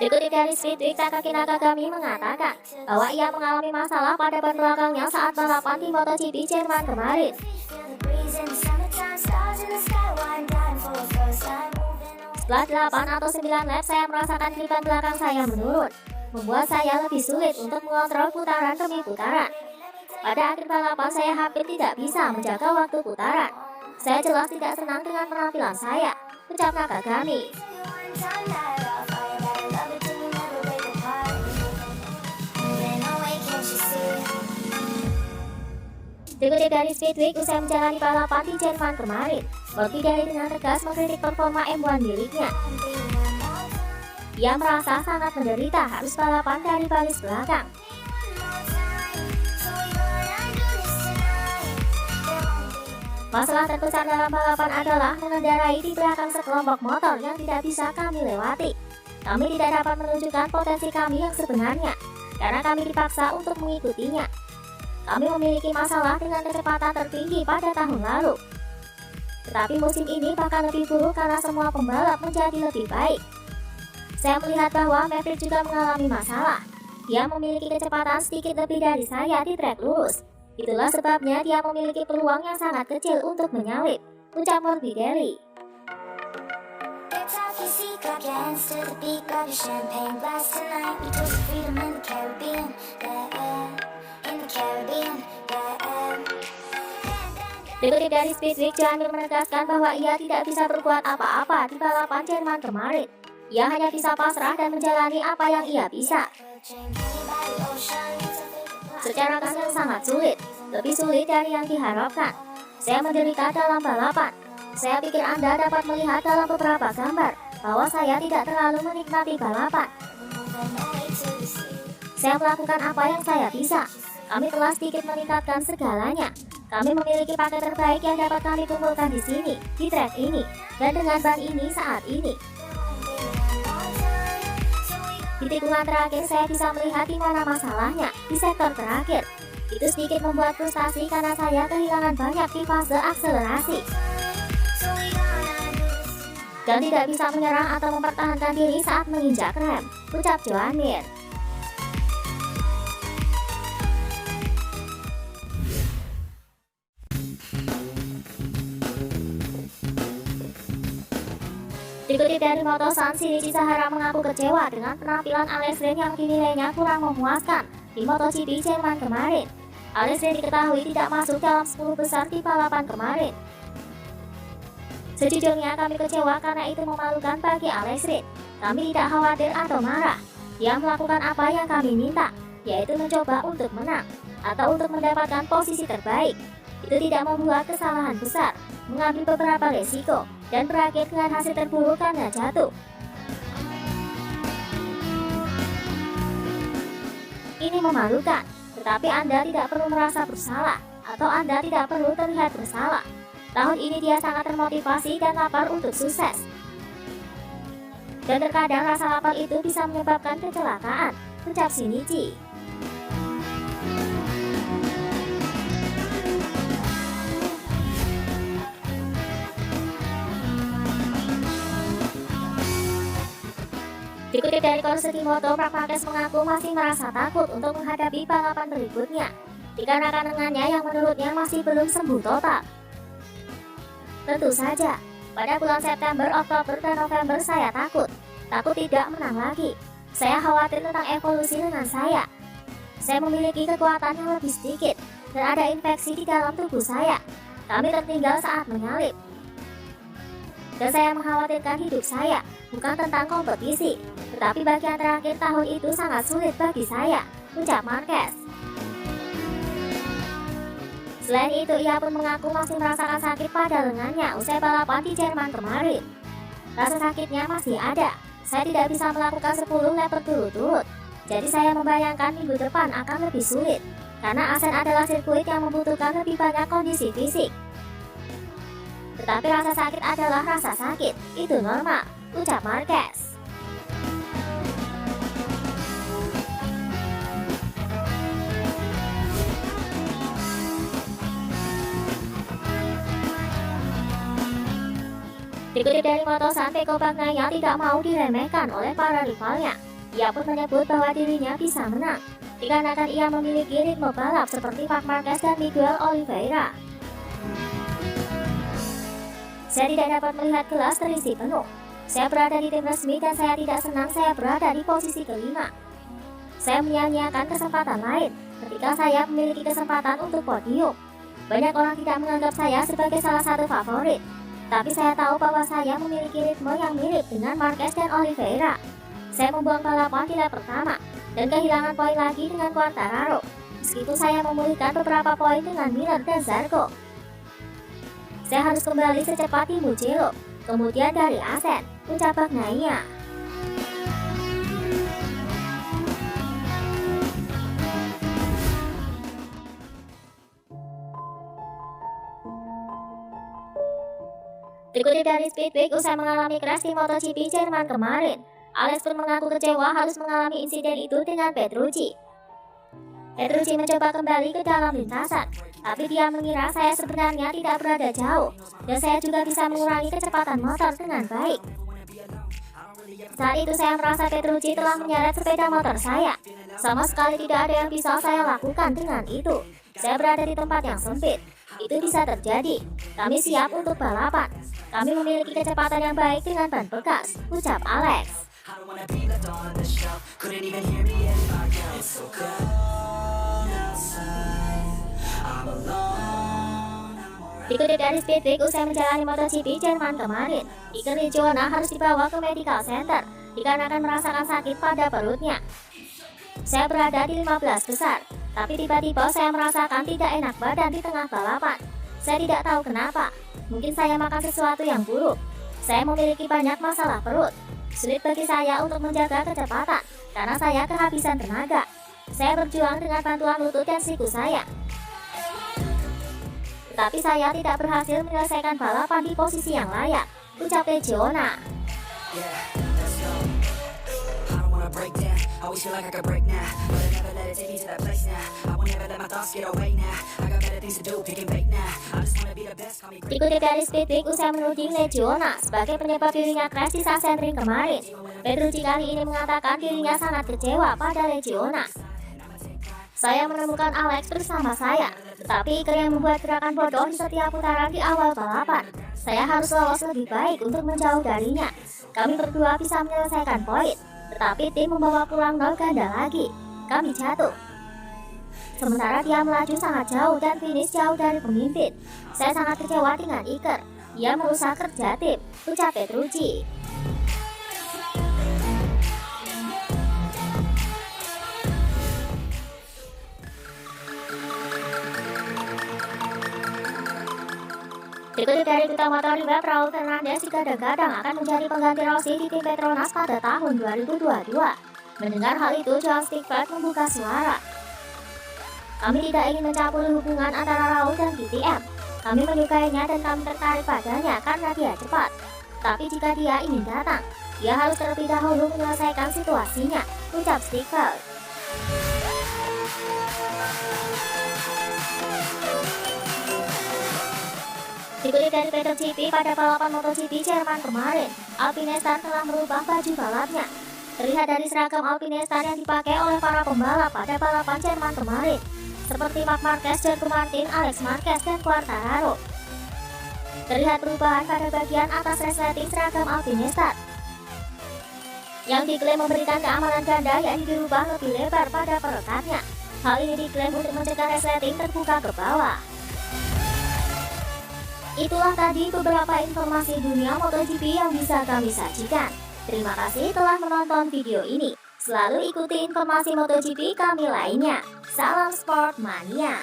Dikutip dari Speedweek, Takaki Nakagami mengatakan bahwa ia mengalami masalah pada ban belakangnya saat balapan di MotoGP Jerman kemarin. Setelah 8 atau 9 lap, saya merasakan grip ban belakang saya menurun, membuat saya lebih sulit untuk mengontrol putaran demi putaran. Pada akhir balapan, saya hampir tidak bisa menjaga waktu putaran. Saya jelas tidak senang dengan penampilan saya, ucap Nakagami. Dikutip dari Speedweek, usai menjalani balapan di Jerman kemarin, Morbidelli dengan tegas mengkritik performa M1 miliknya. Ia merasa sangat menderita harus balapan dari baris belakang. Masalah terbesar dalam balapan adalah mengendarai di belakang sekelompok motor yang tidak bisa kami lewati. Kami tidak dapat menunjukkan potensi kami yang sebenarnya, karena kami dipaksa untuk mengikutinya. Kami memiliki masalah dengan kecepatan tertinggi pada tahun lalu. Tetapi musim ini bahkan lebih buruk karena semua pembalap menjadi lebih baik. Saya melihat bahwa Maverick juga mengalami masalah. Dia memiliki kecepatan sedikit lebih dari saya di trek lurus. Itulah sebabnya dia memiliki peluang yang sangat kecil untuk menyalip, ucap Morbidelli. Dikutip dari Speedweek, Johan Mir menegaskan bahwa ia tidak bisa berbuat apa-apa di balapan Jerman kemarin. Ia hanya bisa pasrah dan menjalani apa yang ia bisa. Secara kasar sangat sulit, lebih sulit dari yang diharapkan. Saya menderita dalam balapan. Saya pikir Anda dapat melihat dalam beberapa gambar bahwa saya tidak terlalu menikmati balapan. Saya melakukan apa yang saya bisa. Kami telah sedikit meningkatkan segalanya. Kami memiliki paket terbaik yang dapat kami kumpulkan di sini, di trek ini, dan dengan ban ini saat ini. Di tikungan terakhir saya bisa melihat di mana masalahnya, di sektor terakhir. Itu sedikit membuat frustasi karena saya kehilangan banyak di fase akselerasi. Dan tidak bisa menyerang atau mempertahankan diri saat menginjak rem, ucap Johan Mir. Dikutip dari Moto-Sun, Shinichi Sahara mengaku kecewa dengan penampilan Alex Rins yang dinilainya kurang memuaskan di MotoGP Jerman kemarin. Alex Rins diketahui tidak masuk dalam 10 besar di balapan kemarin. Sejujurnya kami kecewa karena itu memalukan bagi Alex Rins. Kami tidak khawatir atau marah. Dia melakukan apa yang kami minta, yaitu mencoba untuk menang atau untuk mendapatkan posisi terbaik. Itu tidak membuat kesalahan besar, mengambil beberapa resiko, dan berakhir dengan hasil terburuk karena jatuh. Ini memalukan, tetapi Anda tidak perlu merasa bersalah, atau Anda tidak perlu terlihat bersalah. Tahun ini dia sangat termotivasi dan lapar untuk sukses. Dan terkadang rasa lapar itu bisa menyebabkan kecelakaan, ucap Shinichi. Dikutip dari Korseki Moto, Marc Marquez mengaku masih merasa takut untuk menghadapi balapan berikutnya, dikarenakan lengannya yang menurutnya masih belum sembuh total. Tentu saja, pada bulan September, Oktober, dan November saya takut tidak menang lagi. Saya khawatir tentang evolusi lengan saya. Saya memiliki kekuatan yang lebih sedikit, dan ada infeksi di dalam tubuh saya. Kami tertinggal saat menyalip. Dan saya mengkhawatirkan hidup saya, bukan tentang kompetisi, tetapi bagian terakhir tahun itu sangat sulit bagi saya, ucap Marquez. Selain itu, ia pun mengaku masih merasakan sakit pada lengannya usai balapan di Jerman kemarin. Rasa sakitnya masih ada. Saya tidak bisa melakukan 10 lap berturut-turut, jadi saya membayangkan minggu depan akan lebih sulit, karena Asen adalah sirkuit yang membutuhkan lebih banyak kondisi fisik. Tetapi rasa sakit adalah rasa sakit, itu normal, ucap Marquez. Dikutip dari Moto-Sun, Pecco Bagnaia tidak mau diremehkan oleh para rivalnya. Ia pun menyebut bahwa dirinya bisa menang, dikarenakan ia memiliki ritme balap seperti Marc Marquez dan Miguel Oliveira. Saya tidak dapat melihat kelas terisi penuh. Saya berada di tim resmi dan saya tidak senang saya berada di posisi kelima. Saya menyia-nyiakan kesempatan lain ketika saya memiliki kesempatan untuk podium. Banyak orang tidak menganggap saya sebagai salah satu favorit, tapi saya tahu bahwa saya memiliki ritme yang mirip dengan Marquez dan Oliveira. Saya membuang balapan di lap pertama dan kehilangan poin lagi dengan Quartararo, meskipun saya memulihkan beberapa poin dengan Miller dan Zarco. Saya harus kembali secepat di Mugello, kemudian dari Asen, ucap Bagnaia. Dikutip dari Speedweek, usai mengalami crash di MotoGP Jerman kemarin, Alex pun mengaku kecewa harus mengalami insiden itu dengan Petrucci. Petrucci mencoba kembali ke dalam lintasan, tapi dia mengira saya sebenarnya tidak berada jauh, dan saya juga bisa mengurangi kecepatan motor dengan baik. Saat itu saya merasa Petrucci telah menyeret sepeda motor saya. Sama sekali tidak ada yang bisa saya lakukan dengan itu. Saya berada di tempat yang sempit. Itu bisa terjadi. Kami siap untuk balapan. Kami memiliki kecepatan yang baik dengan ban bekas, ucap Alex. Dikutip dari Speedweek, usai menjalani MotoGP Jerman kemarin, Iker Lecuona harus dibawa ke medical center dikarenakan merasakan sakit pada perutnya. Saya berada di 15 besar, tapi tiba-tiba saya merasakan tidak enak badan di tengah balapan. Saya tidak tahu kenapa, mungkin saya makan sesuatu yang buruk. Saya memiliki banyak masalah perut. Sulit bagi saya untuk menjaga kecepatan, karena saya kehabisan tenaga. Saya berjuang dengan bantuan lutut dan siku saya. Tapi saya tidak berhasil menyelesaikan balapan di posisi yang layak, ucap Lecuona. Dikutip dari Speedweek, usai menuding Lecuona sebagai penyebab dirinya crash di Sachsenring kemarin, Petrucci kali ini mengatakan dirinya sangat kecewa pada Lecuona. Saya menemukan Alex bersama saya, tetapi Iker yang membuat gerakan bodoh di setiap putaran di awal balapan. Saya harus lolos lebih baik untuk menjauh darinya. Kami berdua bisa menyelesaikan poin, tetapi tim membawa pulang 0 ganda lagi. Kami jatuh. Sementara dia melaju sangat jauh dan finish jauh dari pemimpin. Saya sangat kecewa dengan Iker. Dia merusak kerja tim, ucap Petrucci. Dikutip dari Duta Motor2, Raul Fernandez digadang-gadang akan menjadi pengganti Rossi di tim Petronas pada tahun 2022. Mendengar hal itu, John Stickford membuka suara. Kami tidak ingin mencampuri hubungan antara Raul dan DTM. Kami menyukainya dan kami tertarik padanya karena dia cepat. Tapi jika dia ingin datang, dia harus terlebih dahulu menyelesaikan situasinya, ucap Stickford. Dikutip dari PetroGP, pada balapan MotoGP Jerman kemarin, Alpinestan telah merubah baju balapnya. Terlihat dari seragam Alpinestan yang dipakai oleh para pembalap pada balapan Jerman kemarin, seperti Marc Marquez, Jorge Martin, Alex Marquez, dan Quartararo. Terlihat perubahan pada bagian atas resleting seragam Alpinestan, yang diklaim memberikan keamanan ganda, yang dirubah lebih lebar pada perekatnya. Hal ini diklaim untuk mencegah resleting terbuka ke bawah. Itulah tadi beberapa informasi dunia MotoGP yang bisa kami sajikan. Terima kasih telah menonton video ini. Selalu ikuti informasi MotoGP kami lainnya. Salam Sport Mania.